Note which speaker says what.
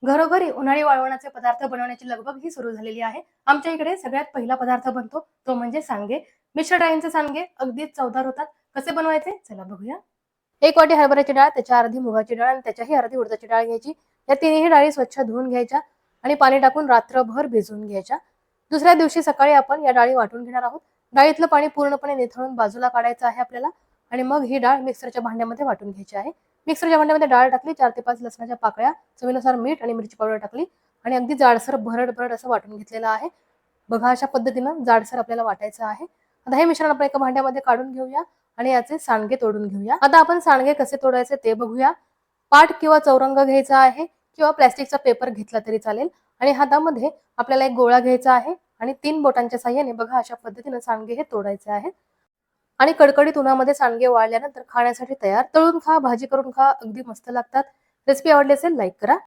Speaker 1: घरोघरी उन्हाळी वाळवणाचे पदार्थ बनवण्याची लगबग ही सुरू झालेली आहे. आमच्या इकडे सगळ्यात पहिला पदार्थ बनतो तो म्हणजे सांडगे. मिश्र डाळींचे सांडगे अगदीच चवदार होतात. कसे बनवायचे चला बघूया. 1 वाटी हरभऱ्याची डाळ, त्याच्या अर्धी मुगाची डाळ आणि त्याच्याही अर्धी उडदाची डाळ घ्यायची. या तिन्ही डाळी स्वच्छ धुवून घ्यायच्या आणि पाणी टाकून रात्रभर भिजवून घ्यायच्या. दुसऱ्या दिवशी सकाळी आपण या डाळी वाटून घेणार आहोत. डाळीतलं पाणी पूर्णपणे निथळून बाजूला काढायचं आहे आपल्याला आणि मग ही डाळ मिक्सरच्या भांड्यामध्ये वाटून घ्यायची आहे. मिक्सरच्या भांड्यामध्ये डाळ टाकली, 4 ते 5 लसणाच्या पाकळ्या, चवीनुसार मीठ आणि मिरची पावडर टाकली आणि अगदी जाडसर भरड भरड असं वाटून घेतलेलं आहे. बघा अशा पद्धतीनं जाडसर आपल्याला वाटायचं आहे. आता हे मिश्रण आपण एका भांड्यामध्ये काढून घेऊया आणि याचे सांडगे तोडून घेऊया. आता आपण सांडगे कसे तोडायचे ते बघूया. पाट किंवा चौरंग घ्यायचा आहे किंवा प्लॅस्टिकचा पेपर घेतला तरी चालेल आणि हातामध्ये आपल्याला एक गोळा घ्यायचा आहे आणि 3 बोटांच्या साह्याने बघा अशा पद्धतीनं सांडगे हे तोडायचे आहेत. आणि कडकडीत उन्हामध्ये सांडगे वाळल्यानंतर खाण्यासाठी तयार. तळून खा, भाजी करून खा, अगदी मस्त लागतात. रेसिपी आवडली असेल लाईक करा.